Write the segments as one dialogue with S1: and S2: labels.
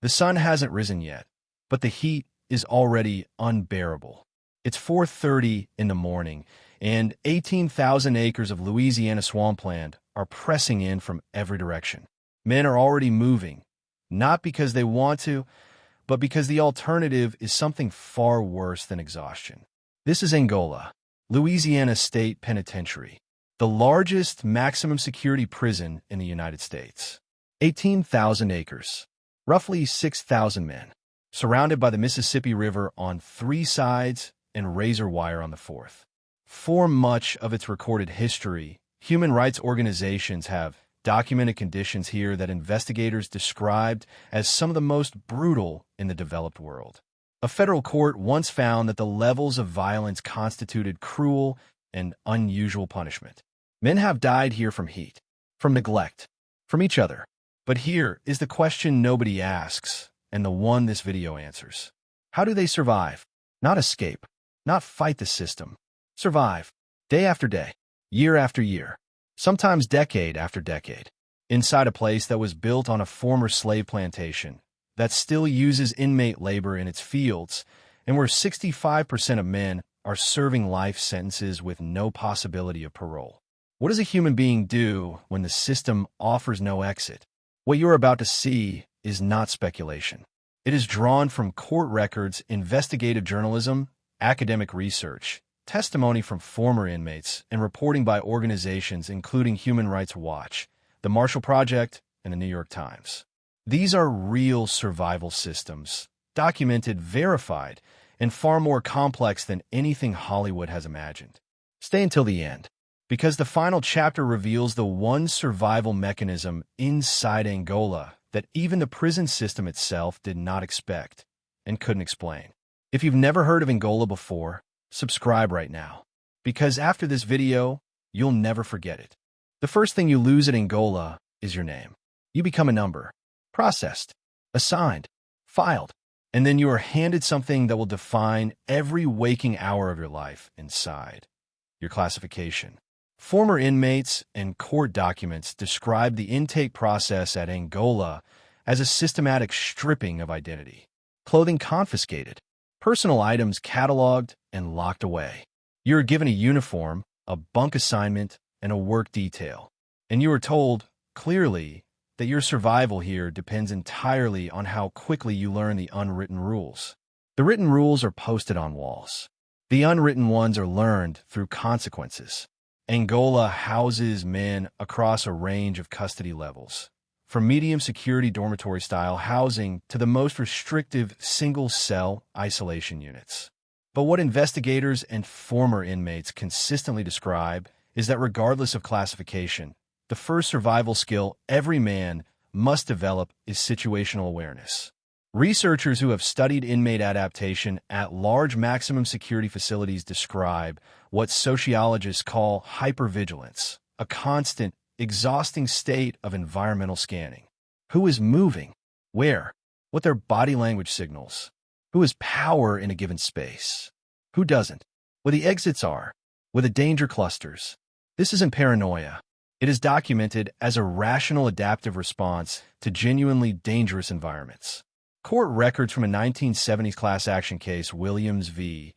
S1: The sun hasn't risen yet, but the heat is already unbearable. It's 4:30 in the morning, and 18,000 acres of Louisiana swampland are pressing in from every direction. Men are already moving, not because they want to, but because the alternative is something far worse than exhaustion. This is Angola, Louisiana State Penitentiary, the largest maximum security prison in the United States. 18,000 acres, roughly 6,000 men, surrounded by the Mississippi River on 3 sides and razor wire on the 4th. For much of its recorded history, human rights organizations have documented conditions here that investigators described as some of the most brutal in the developed world. A federal court once found that the levels of violence constituted cruel and unusual punishment. Men have died here from heat, from neglect, from each other. But here is the question nobody asks, and the one this video answers. How do they survive? Not escape, not fight the system. Survive, day after day, year after year, sometimes decade after decade, inside a place that was built on a former slave plantation, that still uses inmate labor in its fields, and where 65% of men are serving life sentences with no possibility of parole. What does a human being do when the system offers no exit? What you're about to see is not speculation. It is drawn from court records, investigative journalism, academic research, testimony from former inmates, and reporting by organizations including Human Rights Watch, the Marshall Project, and the New York Times. These are real survival systems, documented, verified, and far more complex than anything Hollywood has imagined. Stay until the end, because the final chapter reveals the one survival mechanism inside Angola that even the prison system itself did not expect and couldn't explain. If you've never heard of Angola before, subscribe right now, because after this video, you'll never forget it. The first thing you lose at Angola is your name. You become a number, processed, assigned, filed, and then you are handed something that will define every waking hour of your life inside: your classification. Former inmates and court documents describe the intake process at Angola as a systematic stripping of identity. Clothing confiscated, personal items cataloged and locked away. You are given a uniform, a bunk assignment, and a work detail. And you are told, clearly, that your survival here depends entirely on how quickly you learn the unwritten rules. The written rules are posted on walls. The unwritten ones are learned through consequences. Angola houses men across a range of custody levels, from medium security dormitory-style housing to the most restrictive single-cell isolation units. But what investigators and former inmates consistently describe is that regardless of classification, the first survival skill every man must develop is situational awareness. Researchers who have studied inmate adaptation at large maximum security facilities describe what sociologists call hypervigilance, a constant, exhausting state of environmental scanning. Who is moving? Where? What their body language signals? Who has power in a given space? Who doesn't? Where the exits are? Where the danger clusters? This isn't paranoia. It is documented as a rational adaptive response to genuinely dangerous environments. Court records from a 1970s class action case, Williams v.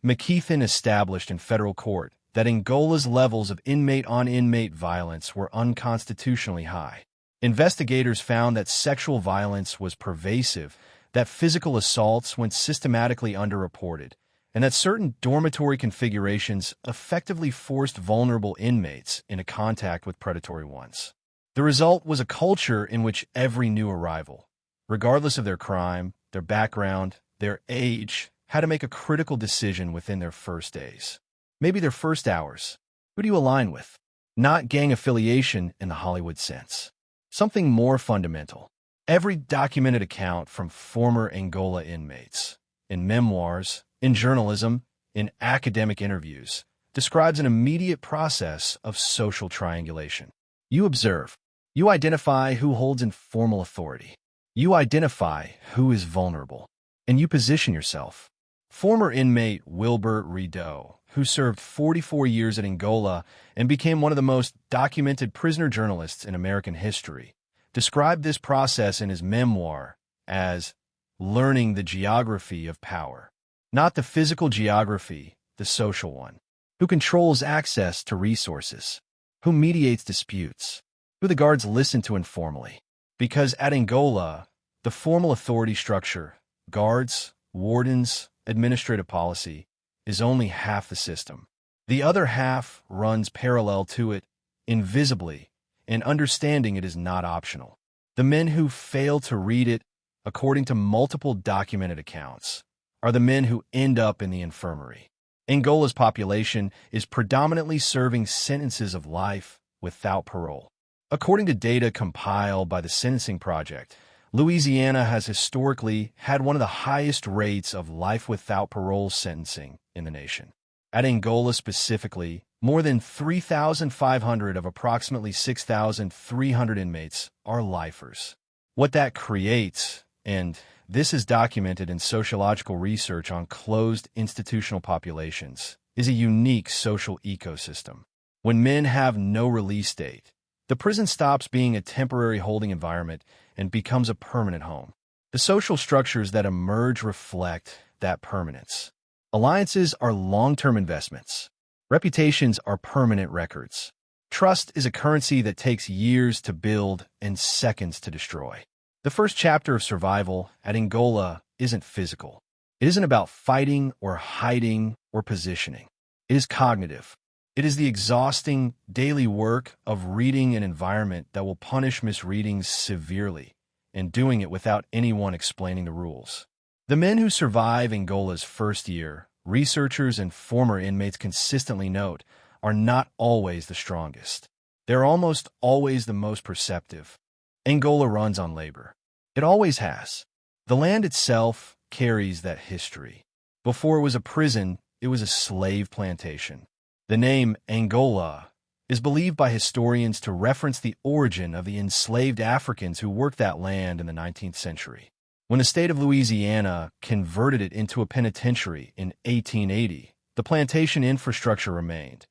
S1: McKeithen, established in federal court that Angola's levels of inmate-on-inmate violence were unconstitutionally high. Investigators found that sexual violence was pervasive, that physical assaults went systematically underreported, and that certain dormitory configurations effectively forced vulnerable inmates into contact with predatory ones. The result was a culture in which every new arrival, regardless of their crime, their background, their age, had to make a critical decision within their first days. Maybe their first hours. Who do you align with? Not gang affiliation in the Hollywood sense. Something more fundamental. Every documented account from former Angola inmates, in memoirs, in journalism, in academic interviews, describes an immediate process of social triangulation. You observe. You identify who holds informal authority. You identify who is vulnerable. And you position yourself. Former inmate Wilbert Rideau, who served 44 years at Angola and became one of the most documented prisoner journalists in American history, described this process in his memoir, as learning the geography of power. Not the physical geography, the social one. Who controls access to resources? Who mediates disputes? Who the guards listen to informally? Because at Angola, the formal authority structure, guards, wardens, administrative policy, is only half the system. The other half runs parallel to it, invisibly, and understanding it is not optional. The men who fail to read it, according to multiple documented accounts, are the men who end up in the infirmary. Angola's population is predominantly serving sentences of life without parole. According to data compiled by the Sentencing Project, Louisiana has historically had one of the highest rates of life without parole sentencing in the nation. At Angola specifically, more than 3,500 of approximately 6,300 inmates are lifers. What that creates, and this is documented in sociological research on closed institutional populations, is a unique social ecosystem. When men have no release date, the prison stops being a temporary holding environment and becomes a permanent home. The social structures that emerge reflect that permanence. Alliances are long-term investments. Reputations are permanent records. Trust is a currency that takes years to build and seconds to destroy. The first chapter of survival at Angola isn't physical. It isn't about fighting or hiding or positioning. It is cognitive. It is the exhausting daily work of reading an environment that will punish misreadings severely and doing it without anyone explaining the rules. The men who survive Angola's first year, researchers and former inmates consistently note, are not always the strongest. They're almost always the most perceptive. Angola runs on labor. It always has. The land itself carries that history. Before it was a prison, it was a slave plantation. The name Angola is believed by historians to reference the origin of the enslaved Africans who worked that land in the 19th century. When the state of Louisiana converted it into a penitentiary in 1880, the plantation infrastructure remained,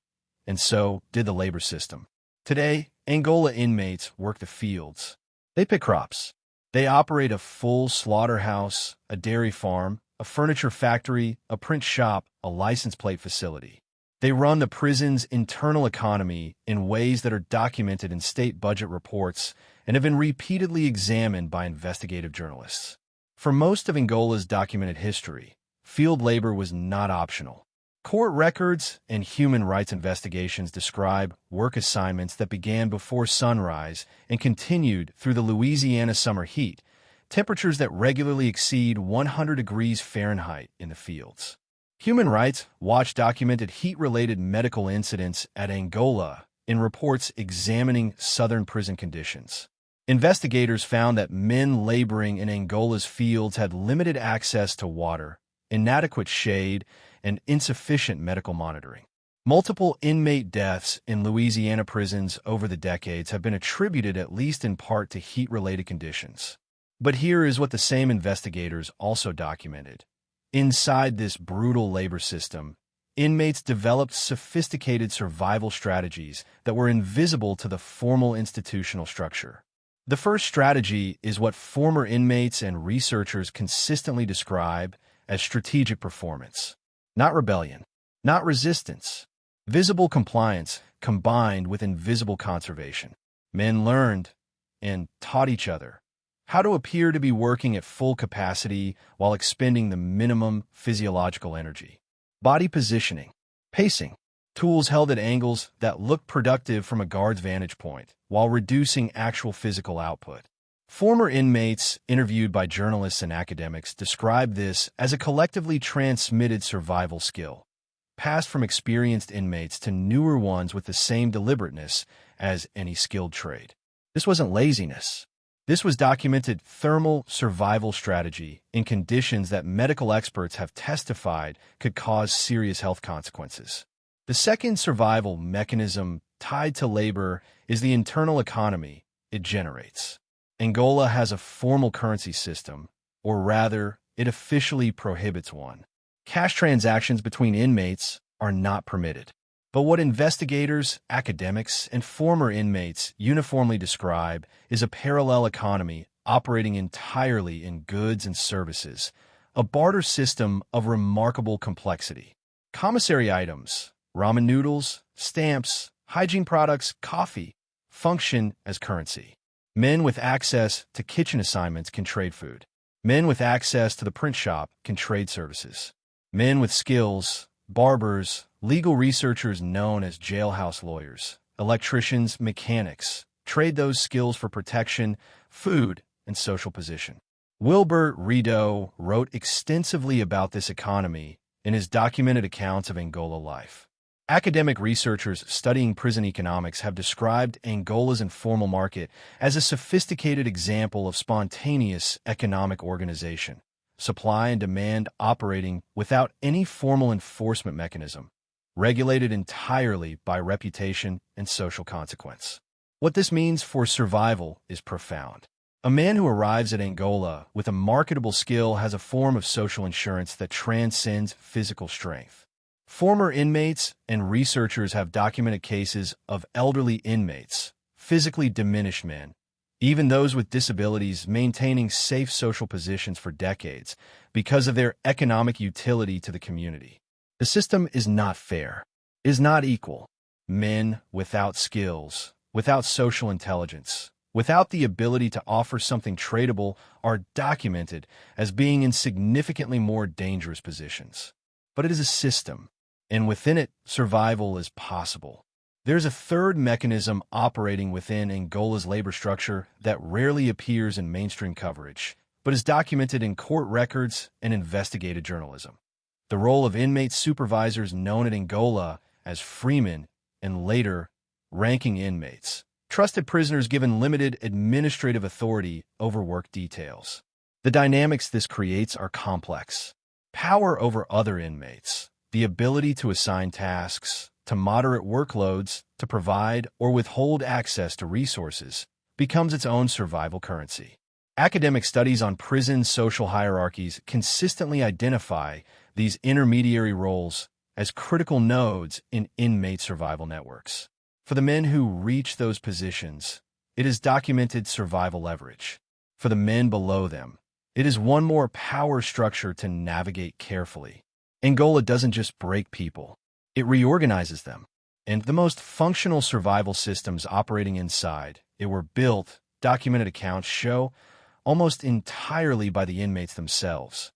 S1: and so did the labor system. Today, Angola inmates work the fields. They pick crops. They operate a full slaughterhouse, a dairy farm, a furniture factory, a print shop, a license plate facility. They run the prison's internal economy in ways that are documented in state budget reports and have been repeatedly examined by investigative journalists. For most of Angola's documented history, field labor was not optional. Court records and human rights investigations describe work assignments that began before sunrise and continued through the Louisiana summer heat, temperatures that regularly exceed 100 degrees Fahrenheit in the fields. Human Rights Watch documented heat-related medical incidents at Angola in reports examining southern prison conditions. Investigators found that men laboring in Angola's fields had limited access to water, inadequate shade, and insufficient medical monitoring. Multiple inmate deaths in Louisiana prisons over the decades have been attributed at least in part to heat-related conditions. But here is what the same investigators also documented. Inside this brutal labor system, inmates developed sophisticated survival strategies that were invisible to the formal institutional structure. The first strategy is what former inmates and researchers consistently describe as strategic performance. Not rebellion, not resistance. Visible compliance combined with invisible conservation. Men learned and taught each other how to appear to be working at full capacity while expending the minimum physiological energy. Body positioning, pacing, tools held at angles that look productive from a guard's vantage point while reducing actual physical output. Former inmates interviewed by journalists and academics describe this as a collectively transmitted survival skill, passed from experienced inmates to newer ones with the same deliberateness as any skilled trade. This wasn't laziness. This was documented thermal survival strategy in conditions that medical experts have testified could cause serious health consequences. The second survival mechanism tied to labor is the internal economy it generates. Angola has a formal currency system, or rather, it officially prohibits one. Cash transactions between inmates are not permitted. But what investigators, academics, and former inmates uniformly describe is a parallel economy operating entirely in goods and services, a barter system of remarkable complexity. Commissary items, ramen noodles, stamps, hygiene products, coffee, function as currency. Men with access to kitchen assignments can trade food. Men with access to the print shop can trade services. Men with skills, barbers, legal researchers known as jailhouse lawyers, electricians, mechanics, trade those skills for protection, food, and social position. Wilbur Rideau wrote extensively about this economy in his documented accounts of Angola life. Academic researchers studying prison economics have described Angola's informal market as a sophisticated example of spontaneous economic organization, supply and demand operating without any formal enforcement mechanism, regulated entirely by reputation and social consequence. What this means for survival is profound. A man who arrives at Angola with a marketable skill has a form of social insurance that transcends physical strength. Former inmates and researchers have documented cases of elderly inmates, physically diminished men, even those with disabilities maintaining safe social positions for decades because of their economic utility to the community. The system is not fair, is not equal. Men without skills, without social intelligence, without the ability to offer something tradable are documented as being in significantly more dangerous positions. But it is a system, and within it, survival is possible. There's a third mechanism operating within Angola's labor structure that rarely appears in mainstream coverage, but is documented in court records and investigative journalism. The role of inmate supervisors known in Angola as freemen and later ranking inmates, trusted prisoners given limited administrative authority over work details. The dynamics this creates are complex. Power over other inmates, the ability to assign tasks, to moderate workloads, to provide or withhold access to resources, becomes its own survival currency. Academic studies on prison social hierarchies consistently identify these intermediary roles as critical nodes in inmate survival networks. For the men who reach those positions, it is documented survival leverage. For the men below them, it is one more power structure to navigate carefully. Angola doesn't just break people, it reorganizes them. And the most functional survival systems operating inside it were built, documented accounts show, almost entirely by the inmates themselves.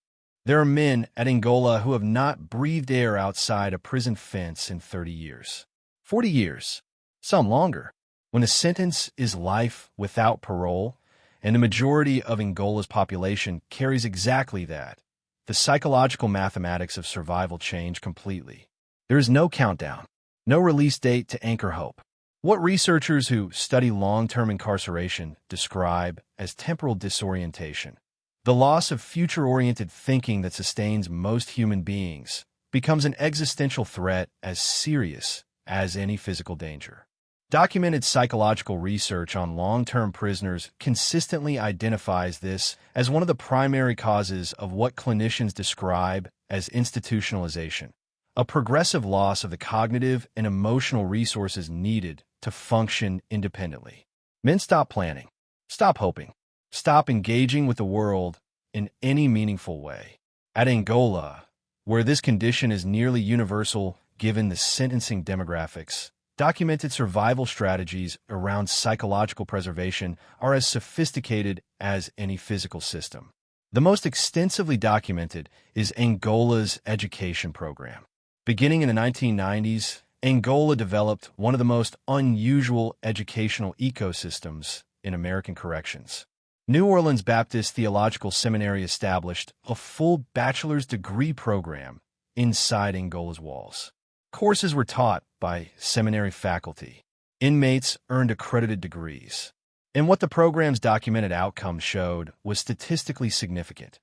S1: There are men at Angola who have not breathed air outside a prison fence in 30 years, 40 years, some longer. When a sentence is life without parole, and the majority of Angola's population carries exactly that, the psychological mathematics of survival change completely. There is no countdown, no release date to anchor hope. What researchers who study long-term incarceration describe as temporal disorientation, the loss of future-oriented thinking that sustains most human beings, becomes an existential threat as serious as any physical danger. Documented psychological research on long-term prisoners consistently identifies this as one of the primary causes of what clinicians describe as institutionalization, a progressive loss of the cognitive and emotional resources needed to function independently. Men stop planning, stop hoping, stop engaging with the world in any meaningful way. At Angola, where this condition is nearly universal given the sentencing demographics, documented survival strategies around psychological preservation are as sophisticated as any physical system. The most extensively documented is Angola's education program. Beginning in the 1990s, Angola developed one of the most unusual educational ecosystems in American corrections. New Orleans Baptist Theological Seminary established a full bachelor's degree program inside Angola's walls. Courses were taught by seminary faculty. Inmates earned accredited degrees. And what the program's documented outcomes showed was statistically significant.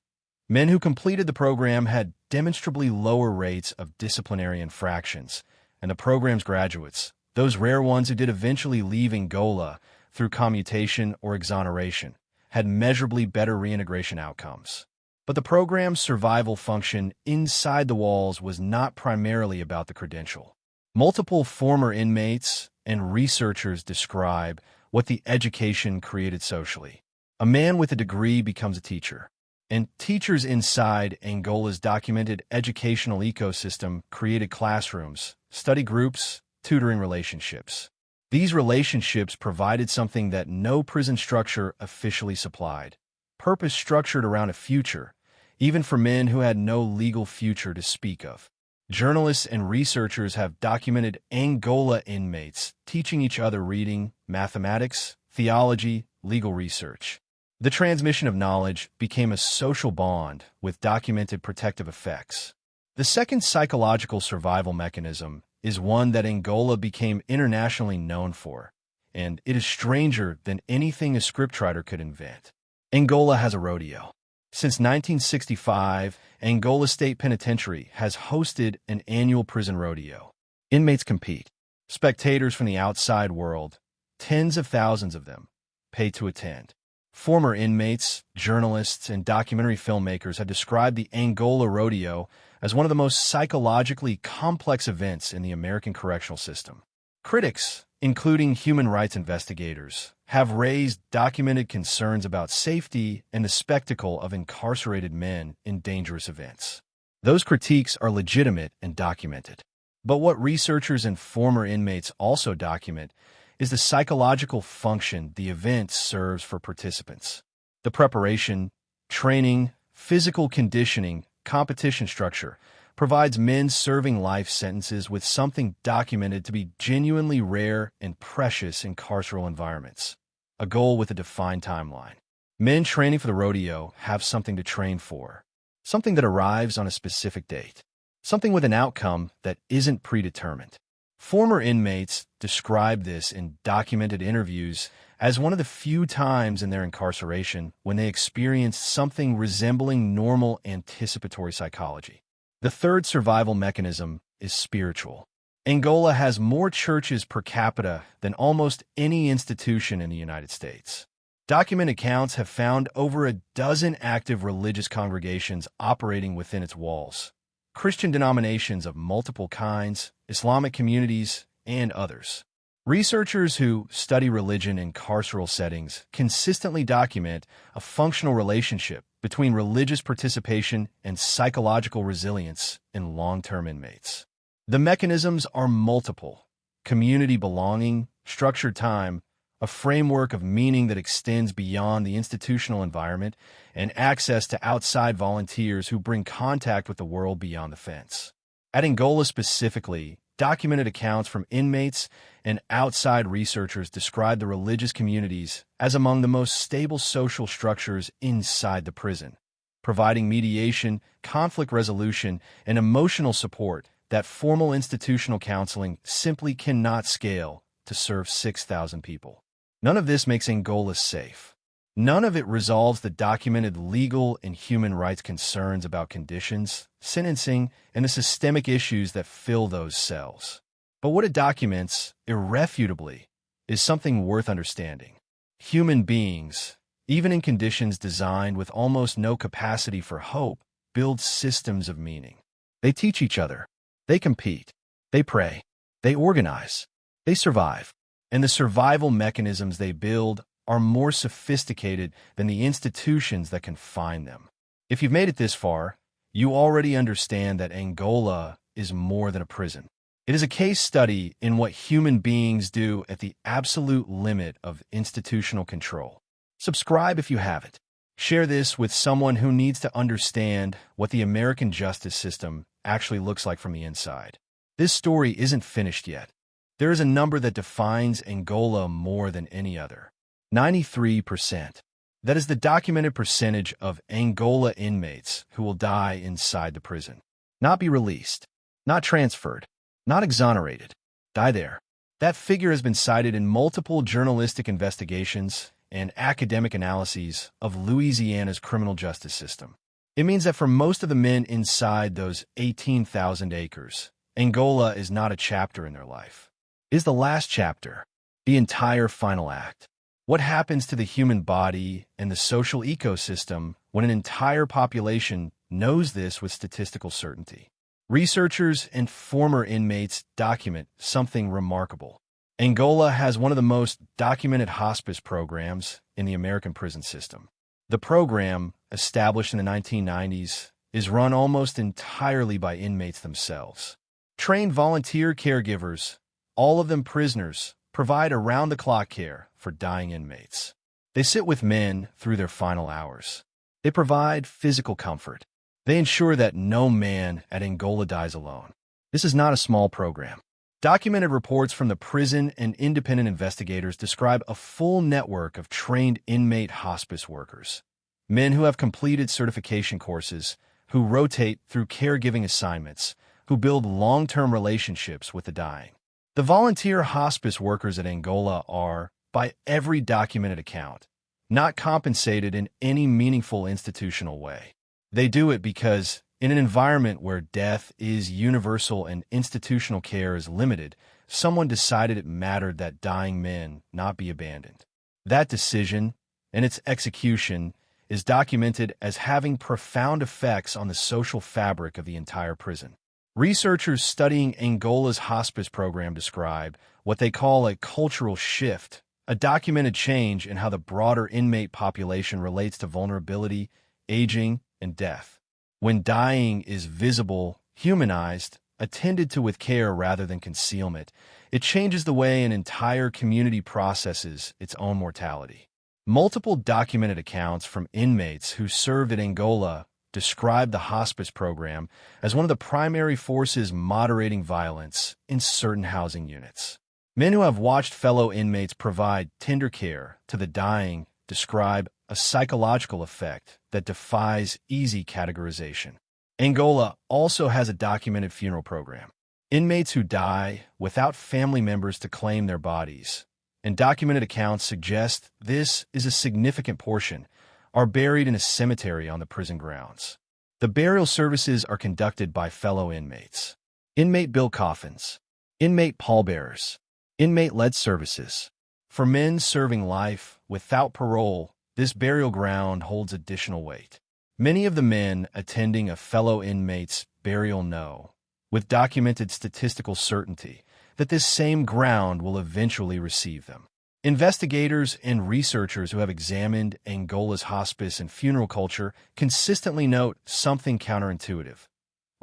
S1: Men who completed the program had demonstrably lower rates of disciplinary infractions, and the program's graduates, those rare ones who did eventually leave Angola through commutation or exoneration, had measurably better reintegration outcomes. But the program's survival function inside the walls was not primarily about the credential. Multiple former inmates and researchers describe what the education created socially. A man with a degree becomes a teacher, and teachers inside Angola's documented educational ecosystem created classrooms, study groups, tutoring relationships. These relationships provided something that no prison structure officially supplied: purpose structured around a future, even for men who had no legal future to speak of. Journalists and researchers have documented Angola inmates teaching each other reading, mathematics, theology, legal research. The transmission of knowledge became a social bond with documented protective effects. The second psychological survival mechanism is one that Angola became internationally known for, and it is stranger than anything a scriptwriter could invent. Angola has a rodeo. Since 1965, Angola State Penitentiary has hosted an annual prison rodeo. Inmates compete. Spectators from the outside world, tens of thousands of them, pay to attend. Former inmates, journalists, and documentary filmmakers have described the Angola rodeo as one of the most psychologically complex events in the American correctional system. Critics, including human rights investigators, have raised documented concerns about safety and the spectacle of incarcerated men in dangerous events. Those critiques are legitimate and documented. But what researchers and former inmates also document is the psychological function the event serves for participants. The preparation, training, physical conditioning, competition structure provides men serving life sentences with something documented to be genuinely rare and precious in carceral environments: a goal with a defined timeline. Men training for the rodeo have something to train for, something that arrives on a specific date, something with an outcome that isn't predetermined. Former inmates describe this in documented interviews as one of the few times in their incarceration when they experienced something resembling normal anticipatory psychology. The third survival mechanism is spiritual. Angola has more churches per capita than almost any institution in the United States. Documented accounts have found over a dozen active religious congregations operating within its walls. Christian denominations of multiple kinds, Islamic communities, and others. Researchers who study religion in carceral settings consistently document a functional relationship between religious participation and psychological resilience in long-term inmates. The mechanisms are multiple: community belonging, structured time, a framework of meaning that extends beyond the institutional environment, and access to outside volunteers who bring contact with the world beyond the fence. At Angola specifically, documented accounts from inmates and outside researchers describe the religious communities as among the most stable social structures inside the prison, providing mediation, conflict resolution, and emotional support that formal institutional counseling simply cannot scale to serve 6,000 people. None of this makes Angola safe. None of it resolves the documented legal and human rights concerns about conditions, sentencing, and the systemic issues that fill those cells. But what it documents, irrefutably, is something worth understanding. Human beings, even in conditions designed with almost no capacity for hope, build systems of meaning. They teach each other. They compete. They pray. They organize. They survive. And the survival mechanisms they build are more sophisticated than the institutions that confine them. If you've made it this far, you already understand that Angola is more than a prison. It is a case study in what human beings do at the absolute limit of institutional control. Subscribe if you haven't. Share this with someone who needs to understand what the American justice system actually looks like from the inside. This story isn't finished yet. There is a number that defines Angola more than any other: 93%. That is the documented percentage of Angola inmates who will die inside the prison. Not be released, not transferred, not exonerated. Die there. That figure has been cited in multiple journalistic investigations and academic analyses of Louisiana's criminal justice system. It means that for most of the men inside those 18,000 acres, Angola is not a chapter in their life. It is the last chapter, the entire final act. What happens to the human body and the social ecosystem when an entire population knows this with statistical certainty? Researchers and former inmates document something remarkable. Angola has one of the most documented hospice programs in the American prison system. The program, established in the 1990s, is run almost entirely by inmates themselves. Trained volunteer caregivers, all of them prisoners, provide around-the-clock care for dying inmates. They sit with men through their final hours. They provide physical comfort. They ensure that no man at Angola dies alone. This is not a small program. Documented reports from the prison and independent investigators describe a full network of trained inmate hospice workers, men who have completed certification courses, who rotate through caregiving assignments, who build long-term relationships with the dying. The volunteer hospice workers at Angola are, by every documented account, not compensated in any meaningful institutional way. They do it because, in an environment where death is universal and institutional care is limited, someone decided it mattered that dying men not be abandoned. That decision, and its execution, is documented as having profound effects on the social fabric of the entire prison. Researchers studying Angola's hospice program describe what they call a cultural shift, a documented change in how the broader inmate population relates to vulnerability, aging, and death. When dying is visible, humanized, attended to with care rather than concealment, it changes the way an entire community processes its own mortality. Multiple documented accounts from inmates who served at Angola describe the hospice program as one of the primary forces moderating violence in certain housing units. Men who have watched fellow inmates provide tender care to the dying describe a psychological effect that defies easy categorization. Angola also has a documented funeral program. Inmates who die without family members to claim their bodies, and documented accounts suggest this is a significant portion, are buried in a cemetery on the prison grounds. The burial services are conducted by fellow inmates. Inmate-built coffins, inmate pallbearers, inmate-led services. For men serving life without parole, this burial ground holds additional weight. Many of the men attending a fellow inmate's burial know, with documented statistical certainty, that this same ground will eventually receive them. Investigators and researchers who have examined Angola's hospice and funeral culture consistently note something counterintuitive.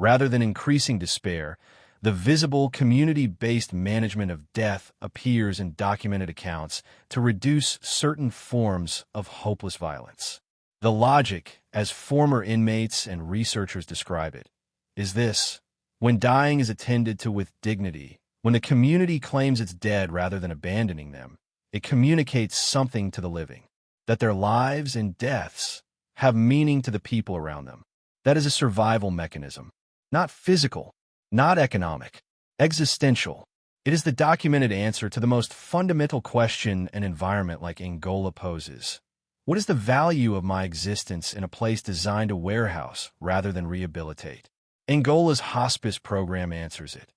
S1: Rather than increasing despair, the visible community-based management of death appears in documented accounts to reduce certain forms of hopeless violence. The logic, as former inmates and researchers describe it, is this: when dying is attended to with dignity, when the community claims it's dead rather than abandoning them, it communicates something to the living, that their lives and deaths have meaning to the people around them. That is a survival mechanism, not physical, not economic, existential. It is the documented answer to the most fundamental question an environment like Angola poses. What is the value of my existence in a place designed to warehouse rather than rehabilitate? Angola's hospice program answers it,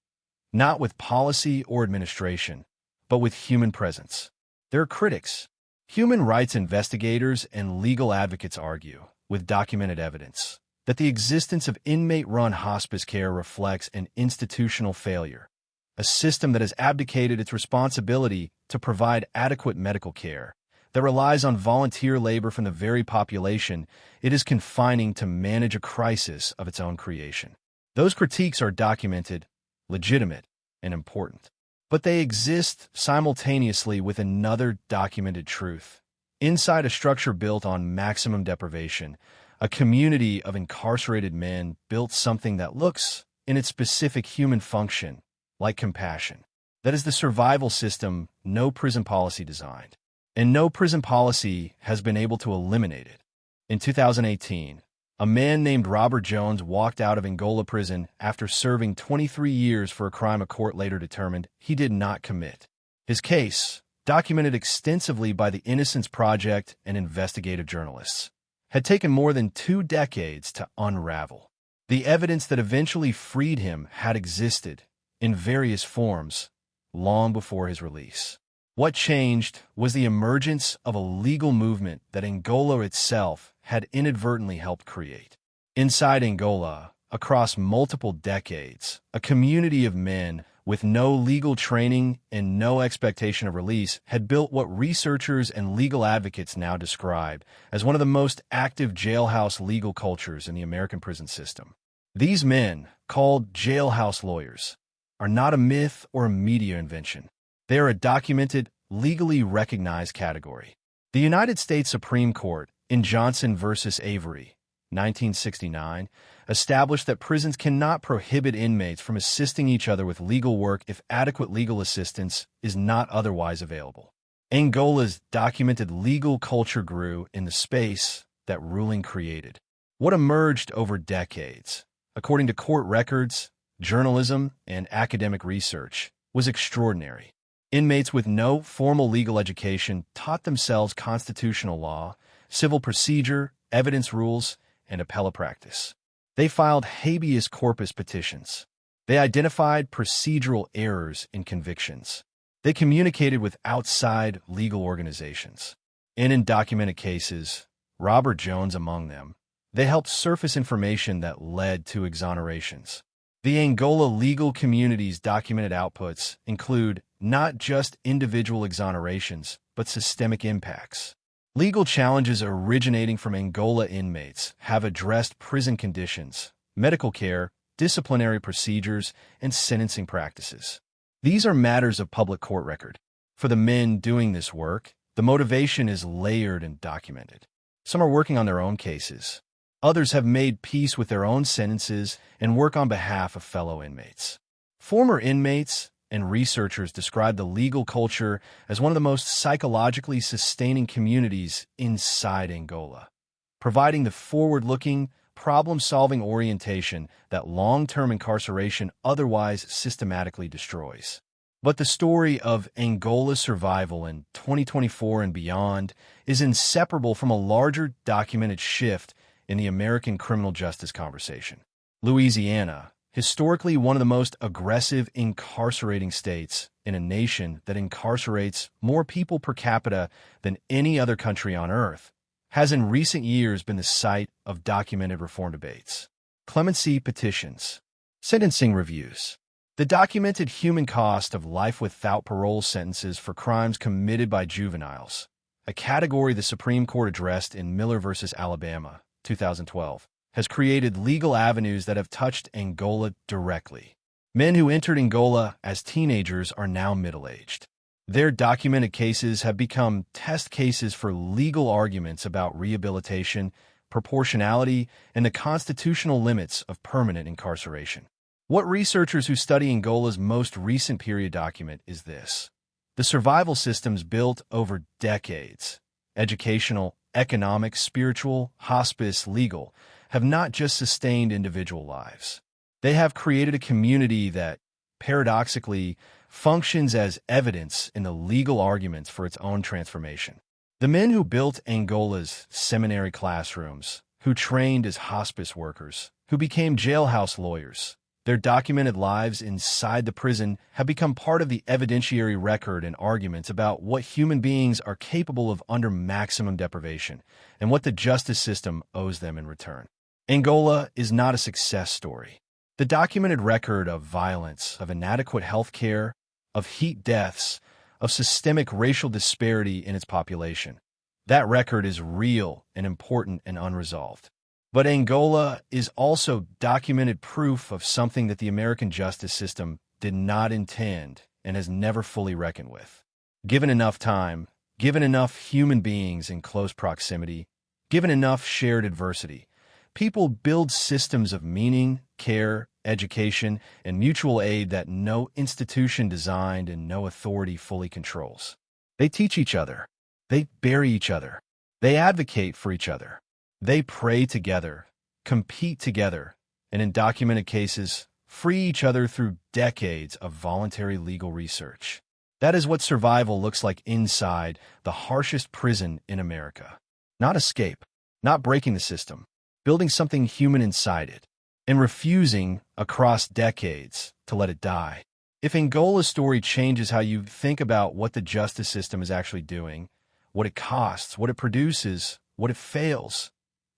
S1: not with policy or administration, but with human presence. There are critics. Human rights investigators and legal advocates argue, with documented evidence, that the existence of inmate-run hospice care reflects an institutional failure, a system that has abdicated its responsibility to provide adequate medical care, that relies on volunteer labor from the very population it is confining to manage a crisis of its own creation. Those critiques are documented, legitimate, and important. But they exist simultaneously with another documented truth. Inside a structure built on maximum deprivation, a community of incarcerated men built something that looks, in its specific human function, like compassion. That is the survival system no prison policy designed. And no prison policy has been able to eliminate it. In 2018, a man named Robert Jones walked out of Angola Prison after serving 23 years for a crime a court later determined he did not commit. His case, documented extensively by the Innocence Project and investigative journalists, had taken more than 2 decades to unravel. The evidence that eventually freed him had existed, in various forms, long before his release. What changed was the emergence of a legal movement that Angola itself had inadvertently helped create. Inside Angola, across multiple decades, a community of men with no legal training and no expectation of release, had built what researchers and legal advocates now describe as one of the most active jailhouse legal cultures in the American prison system. These men, called jailhouse lawyers, are not a myth or a media invention. They are a documented, legally recognized category. The United States Supreme Court, in Johnson v. Avery, 1969, established that prisons cannot prohibit inmates from assisting each other with legal work if adequate legal assistance is not otherwise available. Angola's documented legal culture grew in the space that ruling created. What emerged over decades, according to court records, journalism, and academic research, was extraordinary. Inmates with no formal legal education taught themselves constitutional law, civil procedure, evidence rules, and appellate practice. They filed habeas corpus petitions. They identified procedural errors in convictions. They communicated with outside legal organizations. And in documented cases, Robert Jones among them, they helped surface information that led to exonerations. The Angola legal community's documented outputs include not just individual exonerations, but systemic impacts. Legal challenges originating from Angola inmates have addressed prison conditions, medical care, disciplinary procedures, and sentencing practices. These are matters of public court record. For the men doing this work, the motivation is layered and documented. Some are working on their own cases. Others have made peace with their own sentences and work on behalf of fellow inmates. Former inmates and researchers describe the legal culture as one of the most psychologically sustaining communities inside Angola, providing the forward-looking, problem-solving orientation that long-term incarceration otherwise systematically destroys. But the story of Angola's survival in 2024 and beyond is inseparable from a larger documented shift in the American criminal justice conversation. Louisiana, historically one of the most aggressive incarcerating states in a nation that incarcerates more people per capita than any other country on earth, has in recent years been the site of documented reform debates. Clemency petitions, sentencing reviews, the documented human cost of life without parole sentences for crimes committed by juveniles, a category the Supreme Court addressed in Miller v. Alabama, 2012, has created legal avenues that have touched Angola directly. Men who entered Angola as teenagers are now middle-aged. Their documented cases have become test cases for legal arguments about rehabilitation, proportionality, and the constitutional limits of permanent incarceration. What researchers who study Angola's most recent period document is this: the survival systems built over decades, educational, economic, spiritual, hospice, legal, have not just sustained individual lives. They have created a community that, paradoxically, functions as evidence in the legal arguments for its own transformation. The men who built Angola's seminary classrooms, who trained as hospice workers, who became jailhouse lawyers, their documented lives inside the prison have become part of the evidentiary record and arguments about what human beings are capable of under maximum deprivation and what the justice system owes them in return. Angola is not a success story. The documented record of violence, of inadequate health care, of heat deaths, of systemic racial disparity in its population, that record is real and important and unresolved. But Angola is also documented proof of something that the American justice system did not intend and has never fully reckoned with. Given enough time, given enough human beings in close proximity, given enough shared adversity, people build systems of meaning, care, education, and mutual aid that no institution designed and no authority fully controls. They teach each other. They bury each other. They advocate for each other. They pray together, compete together, and in documented cases, free each other through decades of voluntary legal research. That is what survival looks like inside the harshest prison in America. Not escape, not breaking the system, building something human inside it, and refusing, across decades, to let it die. If Angola's story changes how you think about what the justice system is actually doing, what it costs, what it produces, what it fails,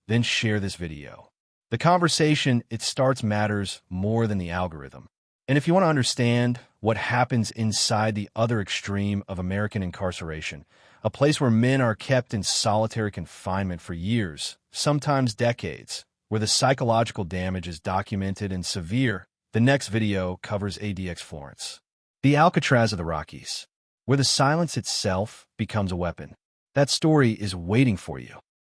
S1: then share this video. The conversation it starts matters more than the algorithm. And if you want to understand what happens inside the other extreme of American incarceration, a place where men are kept in solitary confinement for years, sometimes decades, where the psychological damage is documented and severe, the next video covers ADX Florence, the Alcatraz of the Rockies, where the silence itself becomes a weapon. That story is waiting for you.